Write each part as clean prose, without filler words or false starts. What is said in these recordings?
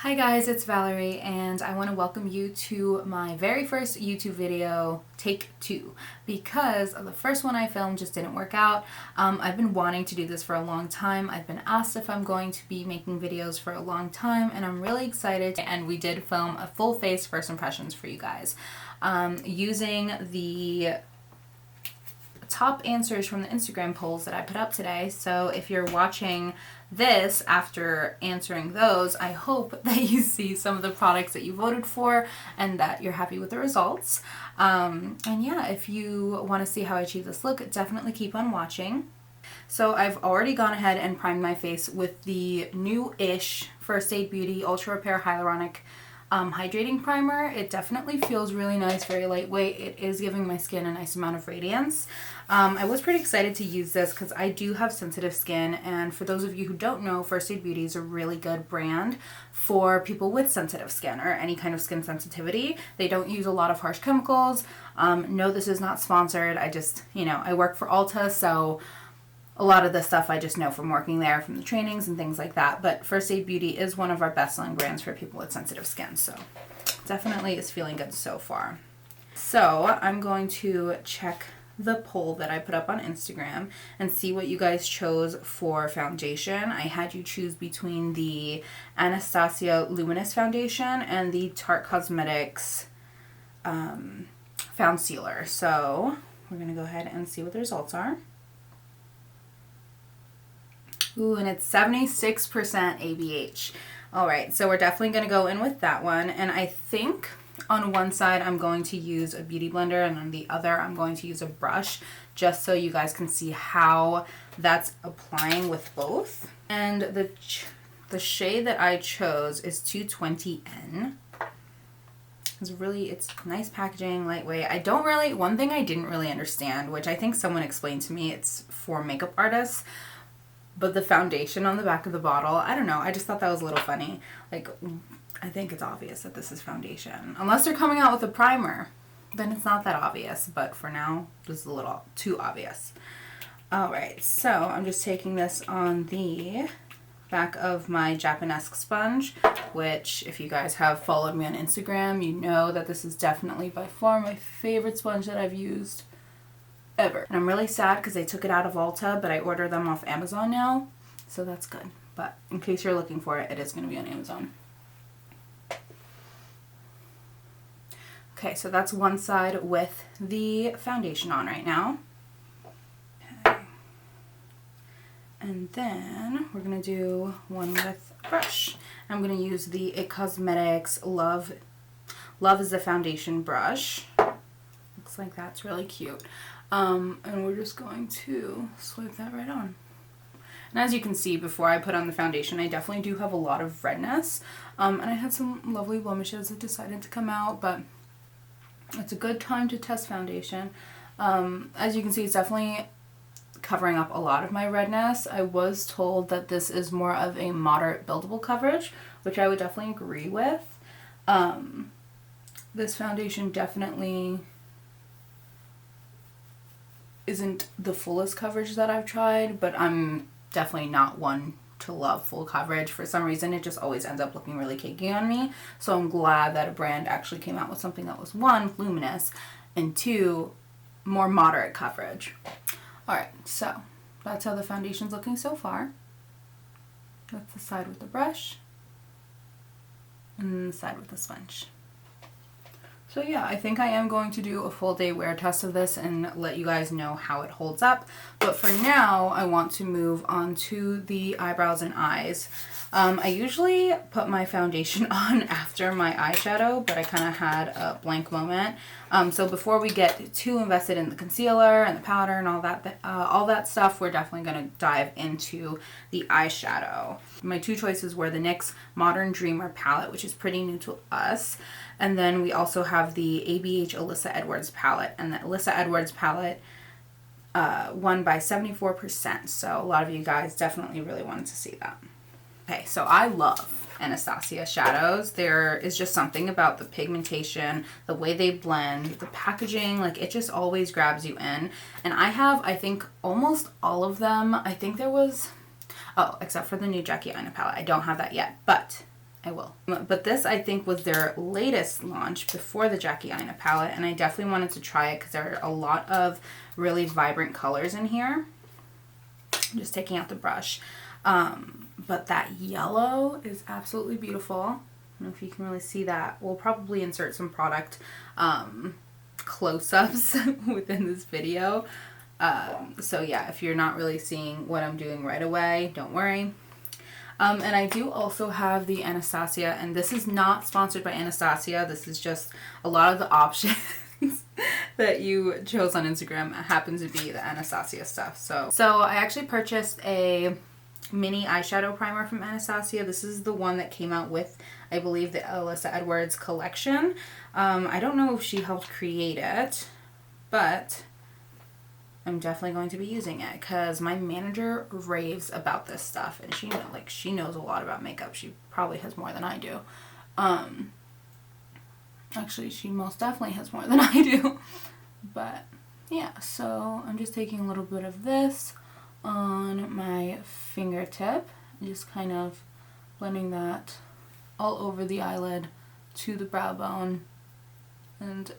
Hi guys, it's Valerie and I want to welcome you to my very first YouTube video, take 2, because the first one I filmed just didn't work out. I've been wanting to do this for a long time. I've been asked if I'm going to be making videos for a long time and I'm really excited, and we did film a full face first impressions for you guys using the top answers from the Instagram polls that I put up today. So if you're watching this after answering those, I hope that you see some of the products that you voted for and that you're happy with the results. And yeah, if you want to see how I achieve this look, definitely keep on watching. So I've already gone ahead and primed my face with the new-ish First Aid Beauty Ultra Repair Hyaluronic hydrating primer. It definitely feels really nice, very lightweight. It is giving my skin a nice amount of radiance. I was pretty excited to use this because I do have sensitive skin, and for those of you who don't know, First Aid Beauty is a really good brand for people with sensitive skin or any kind of skin sensitivity. They don't use a lot of harsh chemicals. No, this is not sponsored. I just, I work for Ulta, so a lot of this stuff I just know from working there, from the trainings and things like that. But First Aid Beauty is one of our best-selling brands for people with sensitive skin, so definitely is feeling good so far. So I'm going to check the poll that I put up on Instagram and see what you guys chose for foundation. I had you choose between the Anastasia Luminous Foundation and the Tarte Cosmetics Found Sealer. So we're going to go ahead and see what the results are. Ooh, and it's 76% ABH. All right, so we're definitely going to go in with that one. And I think on one side I'm going to use a beauty blender, and on the other I'm going to use a brush, just so you guys can see how that's applying with both. And the shade that I chose is 220N. It's nice packaging, lightweight. One thing I didn't really understand, which I think someone explained to me, it's for makeup artists, but the foundation on the back of the bottle, I don't know, I just thought that was a little funny. Like, I think it's obvious that this is foundation. Unless they're coming out with a primer, then it's not that obvious. But for now, this is a little too obvious. Alright, so I'm just taking this on the back of my Japanesque sponge, which, if you guys have followed me on Instagram, you know that this is definitely by far my favorite sponge that I've used ever. And I'm really sad because they took it out of Ulta, but I ordered them off Amazon now, so that's good. But in case you're looking for it, it is going to be on Amazon. Okay, so that's one side with the foundation on right now. Okay. And then we're going to do one with a brush. I'm going to use the It Cosmetics Love is the foundation brush. Looks like that's really cute. And we're just going to swipe that right on. And as you can see, before I put on the foundation, I definitely do have a lot of redness. And I had some lovely blemishes that decided to come out, but it's a good time to test foundation. As you can see, it's definitely covering up a lot of my redness. I was told that this is more of a moderate buildable coverage, which I would definitely agree with. This foundation definitely isn't the fullest coverage that I've tried, but I'm definitely not one to love full coverage. For some reason, it just always ends up looking really cakey on me. So I'm glad that a brand actually came out with something that was, 1, luminous, and 2, more moderate coverage. Alright, so that's how the foundation's looking so far. That's the side with the brush, and then the side with the sponge. So yeah, I think I am going to do a full day wear test of this and let you guys know how it holds up. But for now, I want to move on to the eyebrows and eyes. I usually put my foundation on after my eyeshadow, but I kind of had a blank moment. So before we get too invested in the concealer and the powder and all that stuff, we're definitely going to dive into the eyeshadow. My two choices were the NYX Modern Dreamer palette, which is pretty new to us. And then we also have the ABH Alyssa Edwards palette. And the Alyssa Edwards palette won by 74%. So a lot of you guys definitely really wanted to see that. Okay, so I love Anastasia shadows. There is just something about the pigmentation, the way they blend, the packaging, like it just always grabs you in. And I have, I think, almost all of them. I think there was, oh, except for the new Jackie Aina palette. I don't have that yet, but I will. But this, I think, was their latest launch before the Jackie Aina palette, and I definitely wanted to try it because there are a lot of really vibrant colors in here. I'm just taking out the brush. But that yellow is absolutely beautiful. I don't know if you can really see that. We'll probably insert some product close-ups within this video. So yeah, if you're not really seeing what I'm doing right away, don't worry. And I do also have the Anastasia, and this is not sponsored by Anastasia. This is just a lot of the options that you chose on Instagram happens to be the Anastasia stuff. So I actually purchased a mini eyeshadow primer from Anastasia. This is the one that came out with, I believe, the Alyssa Edwards collection. I don't know if she helped create it, but I'm definitely going to be using it because my manager raves about this stuff, and she knows a lot about makeup. She probably has more than I do. Actually, she most definitely has more than I do. But yeah, so I'm just taking a little bit of this on my fingertip and just kind of blending that all over the eyelid to the brow bone and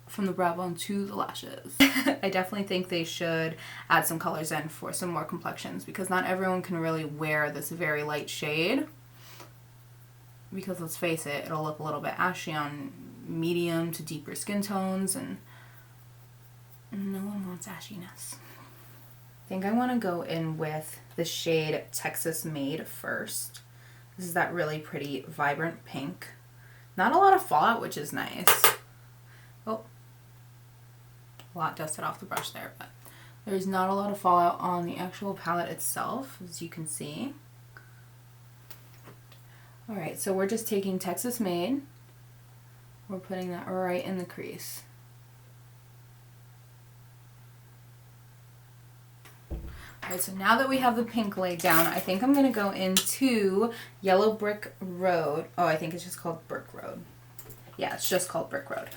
from the brow bone to the lashes. I definitely think they should add some colors in for some more complexions because not everyone can really wear this very light shade, because let's face it, it'll look a little bit ashy on medium to deeper skin tones, and no one wants ashiness. I think I want to go in with the shade Texas Made first. This is that really pretty vibrant pink. Not a lot of fallout, which is nice. Oh, a lot dusted off the brush there, but there's not a lot of fallout on the actual palette itself, as you can see. Alright, so we're just taking Texas Made. We're putting that right in the crease. Alright, so now that we have the pink laid down, I think I'm going to go into Yellow Brick Road. Oh, I think it's just called Brick Road. Yeah, it's just called Brick Road.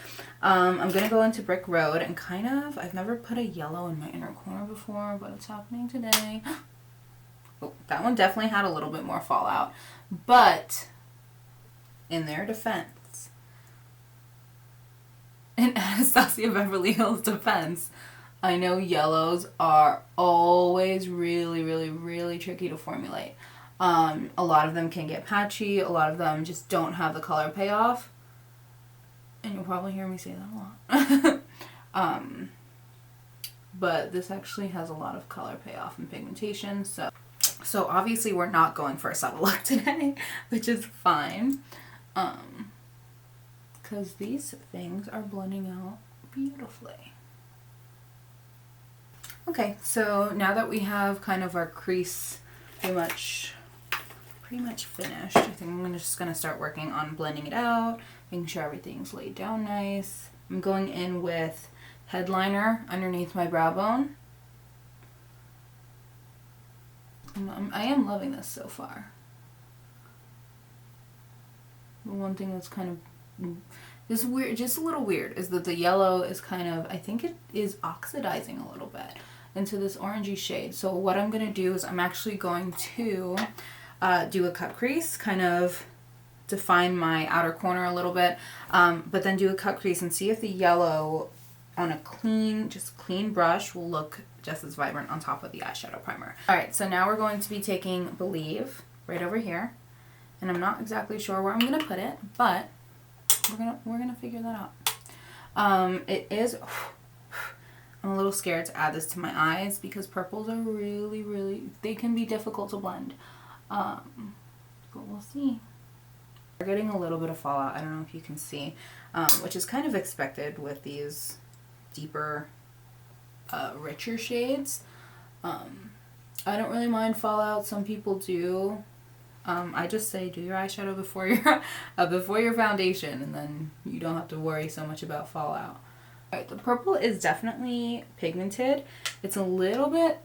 I'm going to go into Brick Road and kind of, I've never put a yellow in my inner corner before, but it's happening today. Oh, that one definitely had a little bit more fallout. But, in their defense, in Anastasia Beverly Hills' defense, I know yellows are always really, really, really tricky to formulate. A lot of them can get patchy. A lot of them just don't have the color payoff. And you'll probably hear me say that a lot. But this actually has a lot of color payoff and pigmentation. So obviously we're not going for a subtle look today, which is fine. Because these things are blending out beautifully. Okay, so now that we have kind of our crease pretty much finished, I think I'm just going to start working on blending it out, making sure everything's laid down nice. I'm going in with headliner underneath my brow bone. I am loving this so far. The one thing that's kind of just weird, just a little weird, is that the yellow is kind of, I think it is oxidizing a little bit into this orangey shade. So what I'm going to do is I'm actually going to do a cut crease, kind of define my outer corner a little bit, but then do a cut crease and see if the yellow on a clean brush will look just as vibrant on top of the eyeshadow primer. Alright, so now we're going to be taking Believe right over here, and I'm not exactly sure where I'm going to put it, but we're gonna figure that out. It is, I'm a little scared to add this to my eyes because purples are really, they can be difficult to blend. But we'll see. We're getting a little bit of fallout, I don't know if you can see, which is kind of expected with these deeper, richer shades. I don't really mind fallout, some people do. I just say do your eyeshadow before your foundation, and then you don't have to worry so much about fallout. Alright, the purple is definitely pigmented. It's a little bit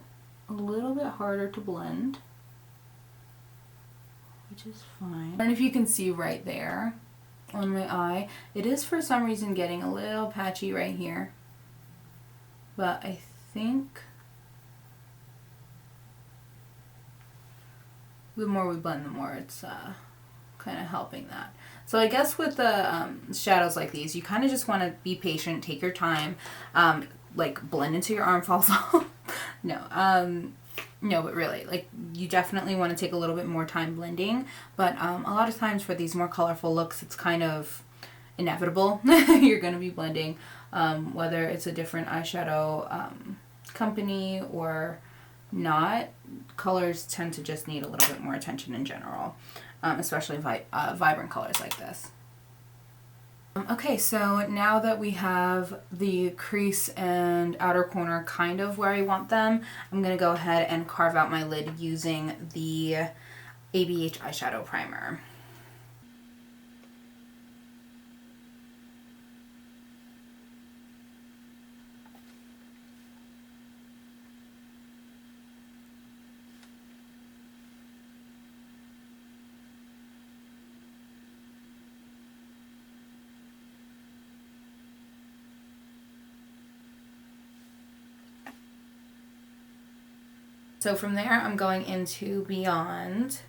harder to blend, which is fine. I don't know if you can see right there on my eye. It is for some reason getting a little patchy right here, but I think the more we blend, the more it's kind of helping that. So I guess with the shadows like these, you kind of just want to be patient, take your time, like blend into your arm falls off. No, no, but really, like, you definitely want to take a little bit more time blending. But a lot of times for these more colorful looks, it's kind of inevitable. You're going to be blending, whether it's a different eyeshadow company or not. Colors tend to just need a little bit more attention in general, especially vibrant colors like this. Okay, so now that we have the crease and outer corner kind of where I want them, I'm going to go ahead and carve out my lid using the ABH eyeshadow primer. So from there, I'm going into Beyond,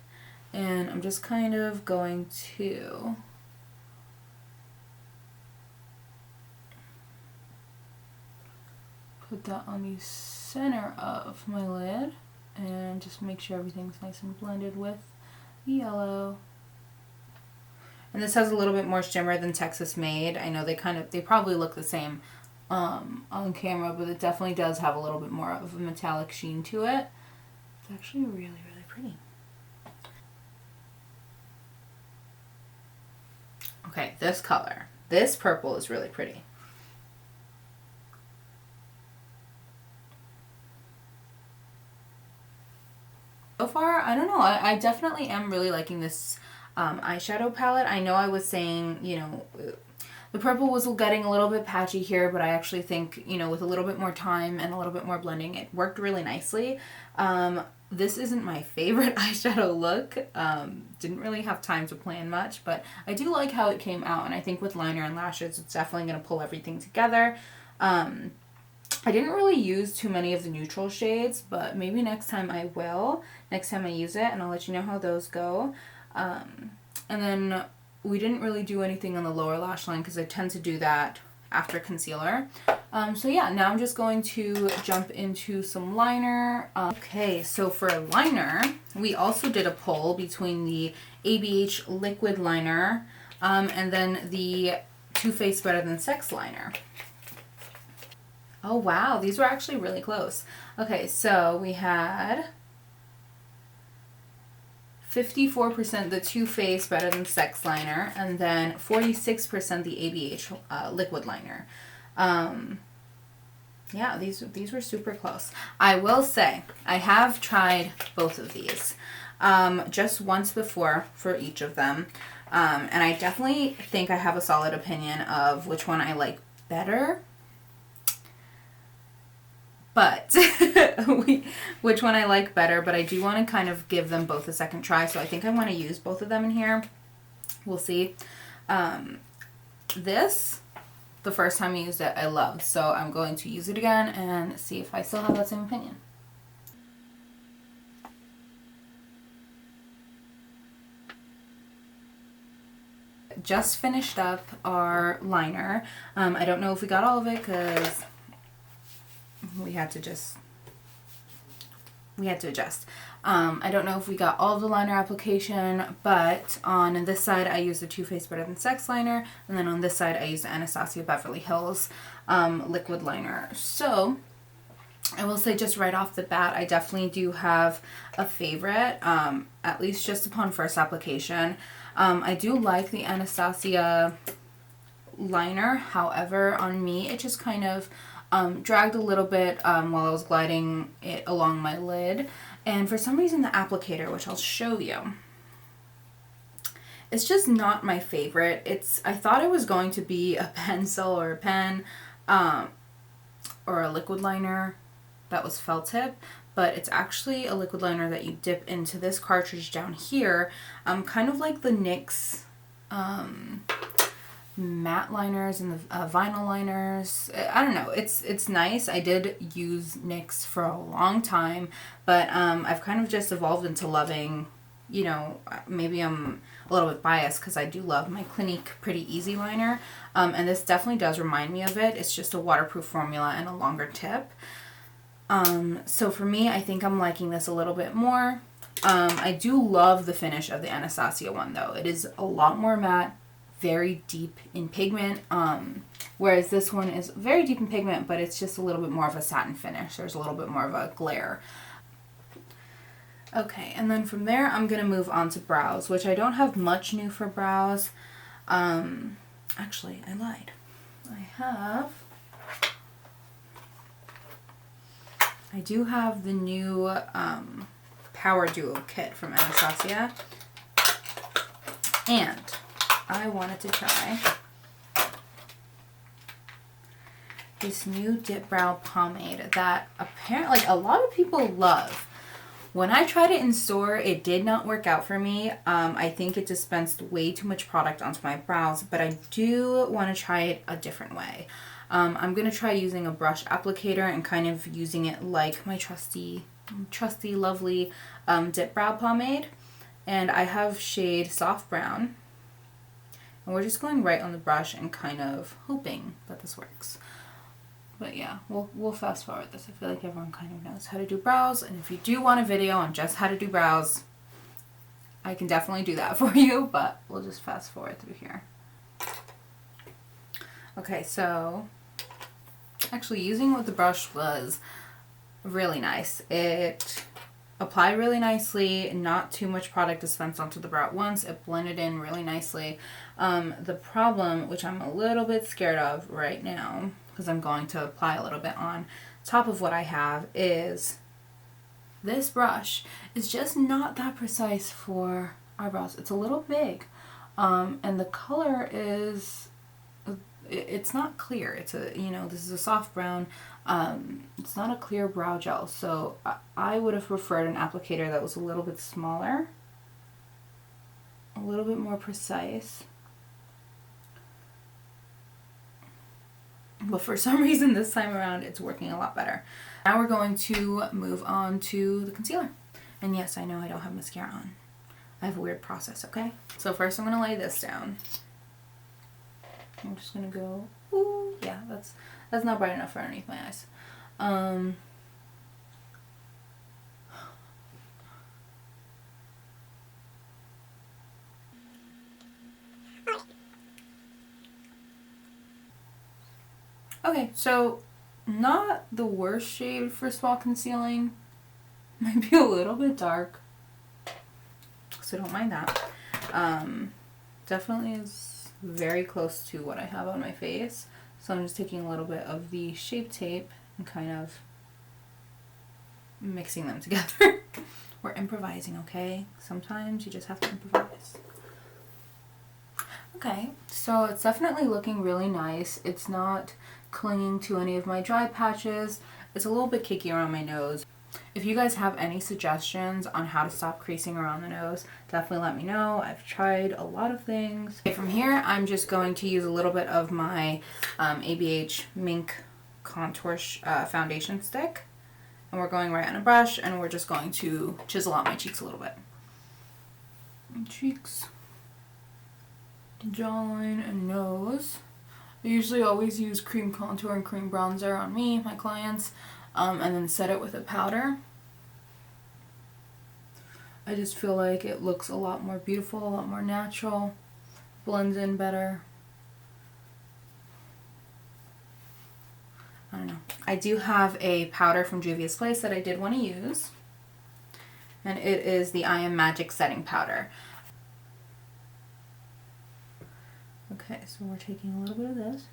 and I'm just kind of going to put that on the center of my lid and just make sure everything's nice and blended with the yellow. And this has a little bit more shimmer than Texas Made. I know they probably look the same on camera, but it definitely does have a little bit more of a metallic sheen to it. It's actually really, really pretty. Okay, this color. This purple is really pretty. So far, I don't know. I definitely am really liking this eyeshadow palette. I know I was saying, you know, the purple was getting a little bit patchy here, but I actually think, you know, with a little bit more time and a little bit more blending, it worked really nicely. This isn't my favorite eyeshadow look. Didn't really have time to plan much, but I do like how it came out, and I think with liner and lashes, it's definitely going to pull everything together. I didn't really use too many of the neutral shades, but maybe next time I will. Next time I use it, and I'll let you know how those go. And then we didn't really do anything on the lower lash line because I tend to do that after concealer. So yeah, now I'm just going to jump into some liner. Okay, so for liner, we also did a poll between the ABH liquid liner and then the Too Faced Better Than Sex liner. Oh wow, these were actually really close. Okay, so we had 54% the Too Faced Better Than Sex liner, and then 46% the ABH liquid liner. Yeah, these were super close. I will say, I have tried both of these just once before for each of them, and I definitely think I have a solid opinion of which one I like better. But which one I like better, but I do want to kind of give them both a second try, so I think I want to use both of them in here. We'll see. This, the first time I used it, I loved, so I'm going to use it again and see if I still have that same opinion. Just finished up our liner. I don't know if we got all of it because we had to adjust. I don't know if we got all of the liner application, but on this side I used the Too Faced Better Than Sex liner, and then on this side I used the Anastasia Beverly Hills liquid liner. So I will say just right off the bat, I definitely do have a favorite, at least just upon first application. I do like the Anastasia liner, however, on me it just kind of dragged a little bit while I was gliding it along my lid, and for some reason the applicator, which I'll show you, it's just not my favorite. I thought it was going to be a pencil or a pen or a liquid liner that was felt tip, but it's actually a liquid liner that you dip into this cartridge down here, kind of like the NYX matte liners and the vinyl liners. I don't know, it's nice. I did use NYX for a long time, but I've kind of just evolved into loving you know, maybe I'm a little bit biased because I do love my Clinique Pretty Easy liner. And this definitely does remind me of it. It's just a waterproof formula and a longer tip. So for me, I think I'm liking this a little bit more. I do love the finish of the Anastasia one though. It is a lot more matte, very deep in pigment. Whereas this one is very deep in pigment, but it's just a little bit more of a satin finish. There's a little bit more of a glare. Okay, and then from there, I'm going to move on to brows, which I don't have much new for brows. Actually, I lied. I do have the new Power Duo kit from Anastasia. And I wanted to try this new Dip Brow Pomade that apparently, like, a lot of people love. When I tried it in store, it did not work out for me. I think it dispensed way too much product onto my brows, but I do want to try it a different way. I'm going to try using a brush applicator and kind of using it like my trusty, lovely Dip Brow Pomade. And I have shade Soft Brown. And we're just going right on the brush and kind of hoping that this works. But yeah, we'll fast forward this. I feel like everyone kind of knows how to do brows. And if you do want a video on just how to do brows, I can definitely do that for you. But we'll just fast forward through here. Okay, so actually using with the brush was really nice. It applied really nicely, not too much product dispensed onto the brow at once. It blended in really nicely. The problem, which I'm a little bit scared of right now, because I'm going to apply a little bit on top of what I have, is this brush is just not that precise for eyebrows. It's a little big, and the color is, it's not clear. It's a, you know, this is a soft brown. It's not a clear brow gel, so I would have preferred an applicator that was a little bit smaller, a little bit more precise. But for some reason this time around it's working a lot better. Now we're going to move on to the concealer. And yes, I know I don't have mascara on. I have a weird process, okay? So first I'm going to lay this down. I'm just going to go, ooh, yeah, that's not bright enough for underneath my eyes. Okay, so not the worst shade for spot concealing. Might be a little bit dark, so don't mind that. Definitely is very close to what I have on my face. So I'm just taking a little bit of the Shape Tape and kind of mixing them together. We're improvising, okay? Sometimes you just have to improvise. Okay, so it's definitely looking really nice. It's not clinging to any of my dry patches. It's a little bit cakey around my nose. If you guys have any suggestions on how to stop creasing around the nose, definitely let me know. I've tried a lot of things. Okay, from here, I'm just going to use a little bit of my ABH Mink Contour Foundation Stick. And we're going right on a brush, and we're just going to chisel out my cheeks a little bit. Cheeks, jawline, and nose. I usually always use cream contour and cream bronzer on me, my clients, and then set it with a powder. I just feel like it looks a lot more beautiful, a lot more natural, blends in better. I don't know. I do have a powder from Juvia's Place that I did want to use, and it is the I Am Magic Setting Powder. Okay, so we're taking a little bit of this.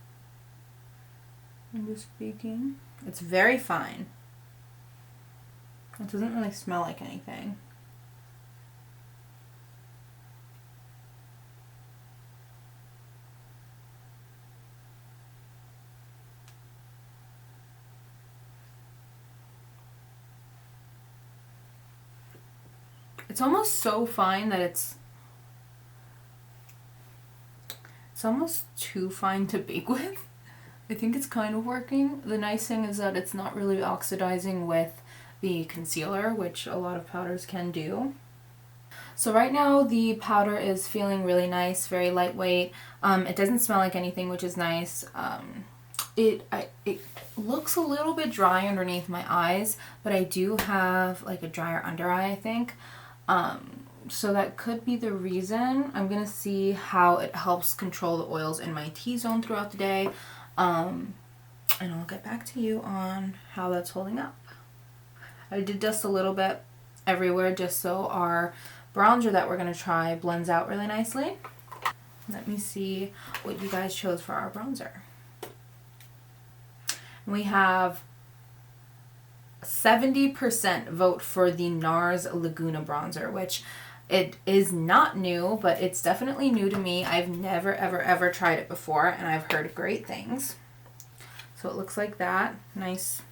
I'm just speaking. It's very fine. It doesn't really smell like anything. It's almost so fine that it's almost too fine to bake with. I think it's kind of working. The nice thing is that it's not really oxidizing with the concealer, which a lot of powders can do. So right now the powder is feeling really nice, very lightweight. It doesn't smell like anything, which is nice. It looks a little bit dry underneath my eyes, but I do have like a drier under eye, I think. So that could be the reason. I'm gonna see how it helps control the oils in my T-zone throughout the day. And I'll get back to you on how that's holding up. I did dust a little bit everywhere just so our bronzer that we're gonna try blends out really nicely. Let me see what you guys chose for our bronzer. We have 70% vote for the NARS Laguna bronzer, which it is not new, but it's definitely new to me. I've never, ever, ever tried it before, and I've heard great things. So it looks like that. Nice,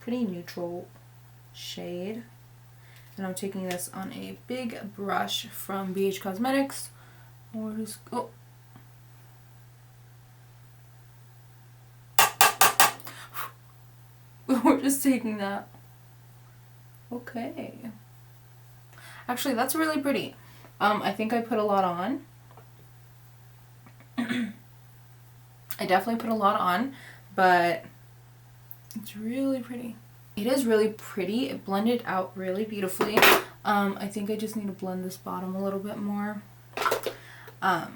pretty neutral shade. And I'm taking this on a big brush from BH Cosmetics. Or just, oh. We're just taking that. Okay. Actually, that's really pretty. I think I put a lot on. I definitely put a lot on, but it's really pretty. It is really pretty. It blended out really beautifully. I think I just need to blend this bottom a little bit more. But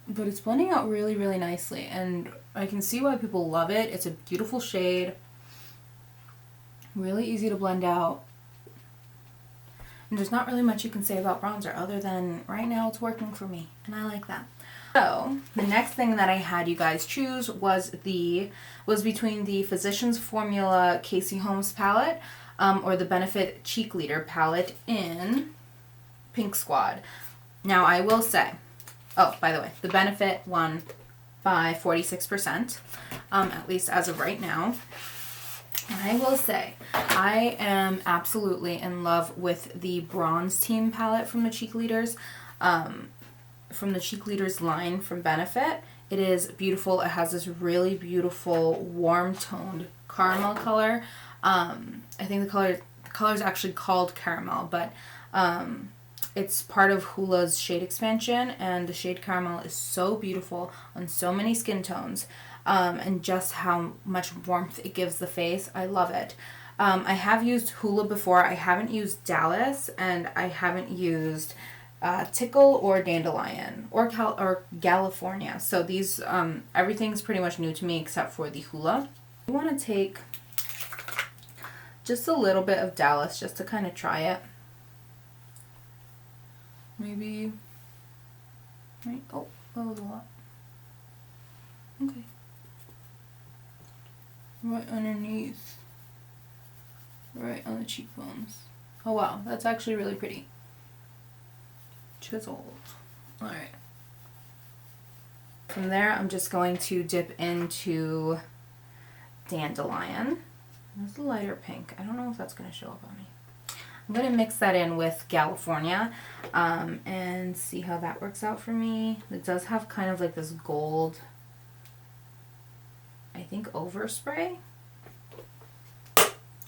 it's blending out really, really nicely, and I can see why people love it. It's a beautiful shade. Really easy to blend out. And there's not really much you can say about bronzer other than right now it's working for me, and I like that. So the next thing that I had you guys choose was between the Physicians Formula Casey Holmes palette or the Benefit Cheek Leader palette in Pink Squad. Now I will say, oh, by the way, the Benefit won by 46%, at least as of right now. And I will say, I am absolutely in love with the Bronze Team palette from the Cheek Leaders, from the Cheek Leaders line from Benefit. It is beautiful. It has this really beautiful warm toned caramel color. I think the color is actually called Caramel, but it's part of Hula's shade expansion, and the shade Caramel is so beautiful on so many skin tones. And just how much warmth it gives the face. I love it. I have used Hula before. I haven't used Dallas, and I haven't used Tickle or Dandelion or California. So these, everything's pretty much new to me except for the Hula. I want to take just a little bit of Dallas just to kind of try it. Maybe, right? Oh, that was a lot. Okay. Right underneath, right on the cheekbones. Oh wow, that's actually really pretty. Chiseled. Alright. From there, I'm just going to dip into Dandelion. It's a lighter pink. I don't know if that's going to show up on me. I'm going to mix that in with California and see how that works out for me. It does have kind of like this gold, I think, overspray.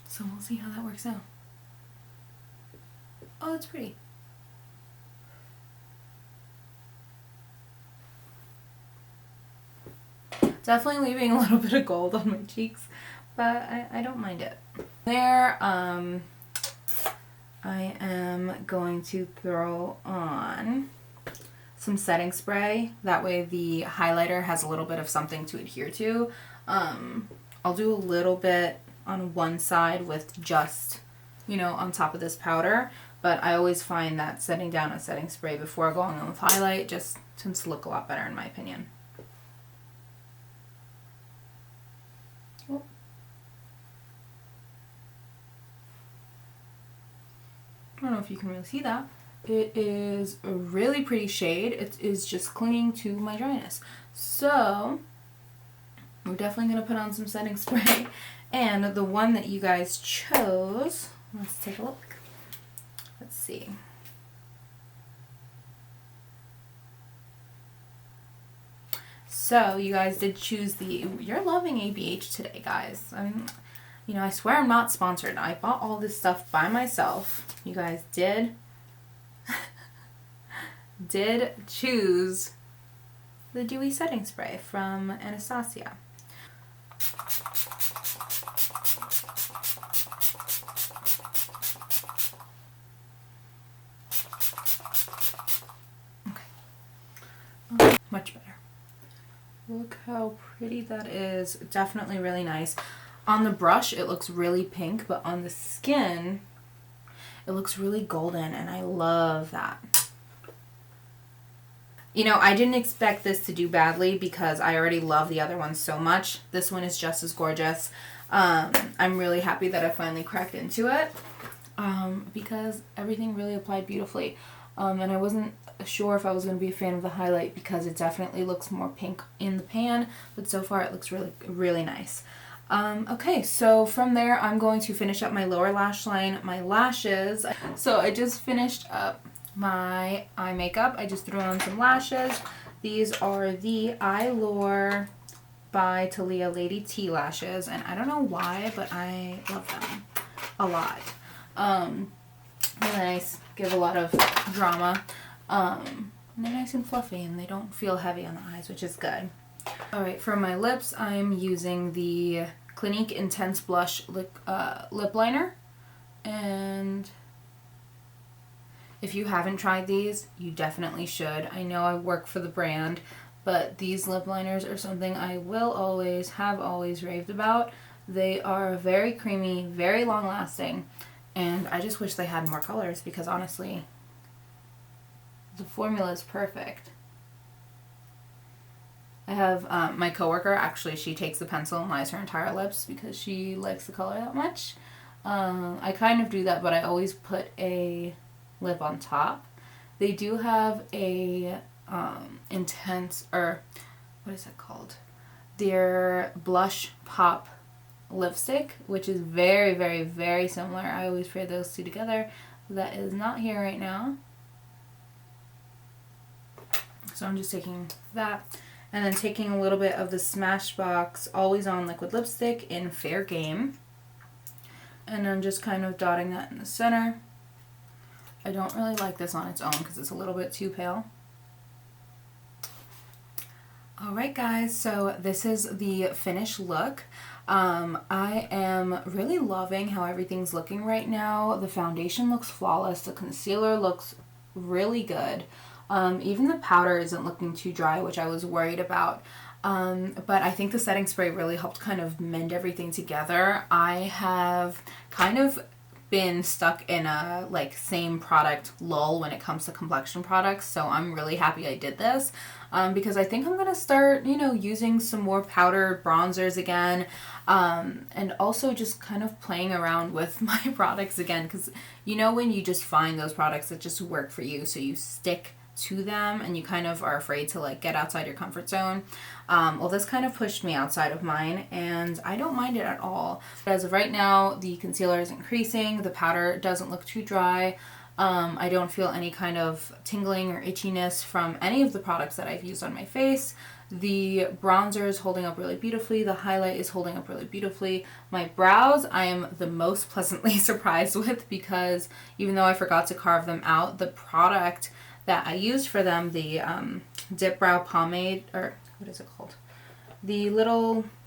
So we'll see how that works out. Oh, that's pretty. Definitely leaving a little bit of gold on my cheeks, but I don't mind it. There, I am going to throw on some setting spray. That way the highlighter has a little bit of something to adhere to. I'll do a little bit on one side with just, you know, on top of this powder, but I always find that setting down a setting spray before going on with highlight just tends to look a lot better in my opinion. Oh. I don't know if you can really see that. It is a really pretty shade. It is just clinging to my dryness. So we're definitely going to put on some setting spray. And the one that you guys chose, let's take a look. Let's see. So you guys did choose the, you're loving ABH today, guys. I mean, you know, I swear I'm not sponsored. I bought all this stuff by myself. You guys did did choose the Dewy Setting Spray from Anastasia. Okay. Much better. Look how pretty that is. Definitely really nice. On the brush, it looks really pink, but on the skin, it looks really golden, and I love that. You know, I didn't expect this to do badly because I already love the other one so much. This one is just as gorgeous. I'm really happy that I finally cracked into it because everything really applied beautifully. And I wasn't sure if I was going to be a fan of the highlight because it definitely looks more pink in the pan, but so far it looks really, really nice. Okay, so from there I'm going to finish up my lower lash line, my lashes. So I just finished up my eye makeup. I just threw on some lashes. These are the Eyelure by Talia Lady T lashes, and I don't know why, but I love them a lot. Really nice, give a lot of drama. And they're nice and fluffy, and they don't feel heavy on the eyes, which is good. Alright, for my lips, I'm using the Clinique Intense Blush lip liner. And if you haven't tried these, you definitely should. I know I work for the brand, but these lip liners are something I will always, have always raved about. They are very creamy, very long lasting, and I just wish they had more colors because honestly, the formula is perfect. I have my coworker, actually, she takes the pencil and lines her entire lips because she likes the color that much. I kind of do that, but I always put a lip on top. They do have a intense, or what is it called? Their Blush Pop lipstick, which is very, very, very similar. I always pair those two together. That is not here right now. So I'm just taking that. And then taking a little bit of the Smashbox Always On Liquid Lipstick in Fair Game. And I'm just kind of dotting that in the center. I don't really like this on its own because it's a little bit too pale. Alright guys, so this is the finished look. I am really loving how everything's looking right now. The foundation looks flawless. The concealer looks really good. Even the powder isn't looking too dry, which I was worried about. But I think the setting spray really helped kind of mend everything together. I have kind of been stuck in a like same product lull when it comes to complexion products, so I'm really happy I did this because I think I'm gonna start, you know, using some more powdered bronzers again, and also just kind of playing around with my products again, because you know when you just find those products that just work for you, so you stick to them and you kind of are afraid to like get outside your comfort zone. Well, this kind of pushed me outside of mine and I don't mind it at all. As of right now, the concealer is increasing, the powder doesn't look too dry. I don't feel any kind of tingling or itchiness from any of the products that I've used on my face. The bronzer is holding up really beautifully. The highlight is holding up really beautifully. My brows, I am the most pleasantly surprised with because even though I forgot to carve them out, the product that I used for them, the Dip Brow Pomade, or what is it called? The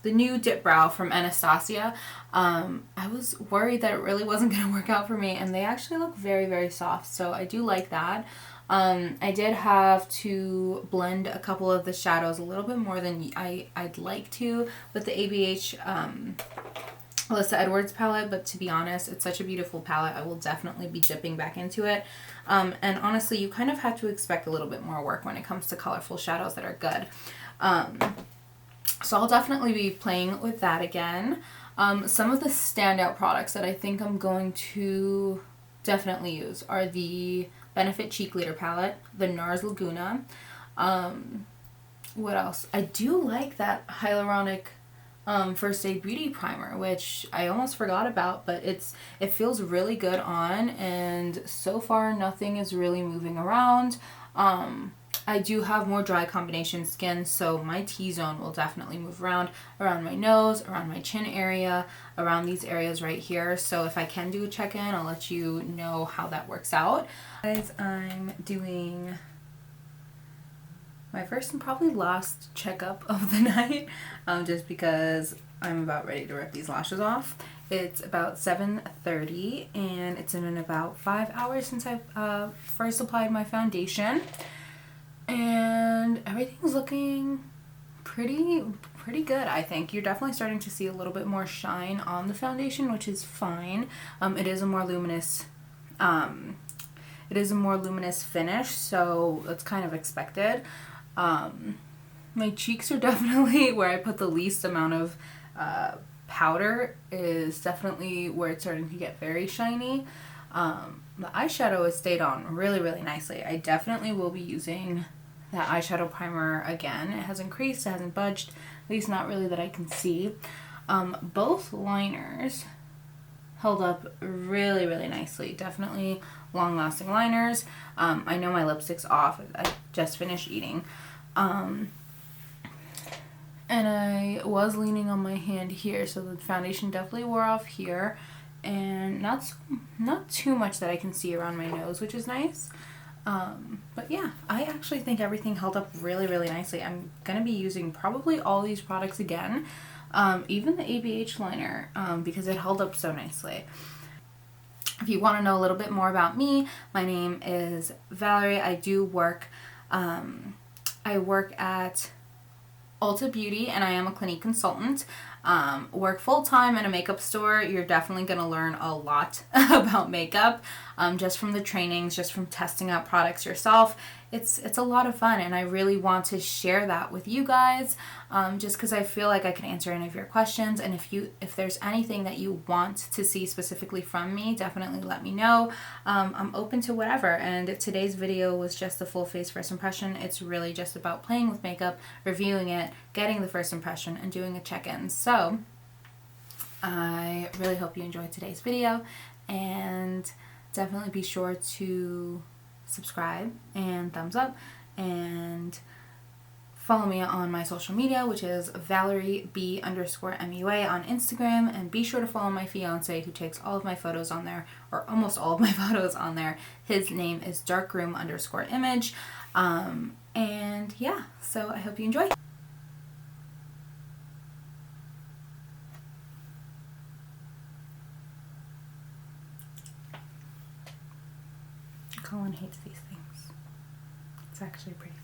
new Dip Brow from Anastasia. I was worried that it really wasn't going to work out for me, and they actually look very, very soft, so I do like that. I did have to blend a couple of the shadows a little bit more than I'd like to with the ABH Alyssa Edwards palette, but to be honest, it's such a beautiful palette. I will definitely be dipping back into it. And honestly, you kind of have to expect a little bit more work when it comes to colorful shadows that are good. So I'll definitely be playing with that again. Some of the standout products that I think I'm going to definitely use are the Benefit Cheek Leader palette, the NARS Laguna. What else? I do like that hyaluronic First Aid Beauty Primer, which I almost forgot about, but it feels really good on, and so far nothing is really moving around. I do have more dry combination skin, so my T-zone will definitely move around my nose, around my chin area, around these areas right here. So if I can do a check-in, I'll let you know how that works out. Guys, I'm doing my first and probably last checkup of the night, just because I'm about ready to rip these lashes off. It's about 7:30 and it's been about 5 hours since I first applied my foundation, and everything's looking pretty good. I think you're definitely starting to see a little bit more shine on the foundation, which is fine. It is a more luminous finish, so that's kind of expected. My cheeks are definitely where I put the least amount of powder, is definitely where it's starting to get very shiny. The eyeshadow has stayed on really nicely. I definitely will be using that eyeshadow primer again. It hasn't creased, it hasn't budged, at least not really that I can see. Both liners held up really nicely. Definitely long-lasting liners. I know my lipstick's off. I just finished eating. And I was leaning on my hand here, so the foundation definitely wore off here, and not too much that I can see around my nose, which is nice. But yeah, I actually think everything held up really nicely. I'm gonna be using probably all these products again, even the ABH liner, because it held up so nicely. If you want to know a little bit more about me, my name is Valerie. I do work, I work at Ulta Beauty, and I am a Clinique consultant. Work full-time in a makeup store. You're definitely going to learn a lot about makeup, just from the trainings, just from testing out products yourself. It's a lot of fun, and I really want to share that with you guys, just because I feel like I can answer any of your questions. And if there's anything that you want to see specifically from me, definitely let me know. I'm open to whatever, and if today's video was just a full face first impression, it's really just about playing with makeup, reviewing it, getting the first impression, and doing a check-in. So I really hope you enjoyed today's video, and definitely be sure to subscribe and thumbs up, and follow me on my social media, which is ValerieB_MUA on Instagram, and be sure to follow my fiance, who takes all of my photos on there, or almost all of my photos on there. His name is darkroom_image. And yeah, so I hope you enjoy. Colin hates these things. It's actually pretty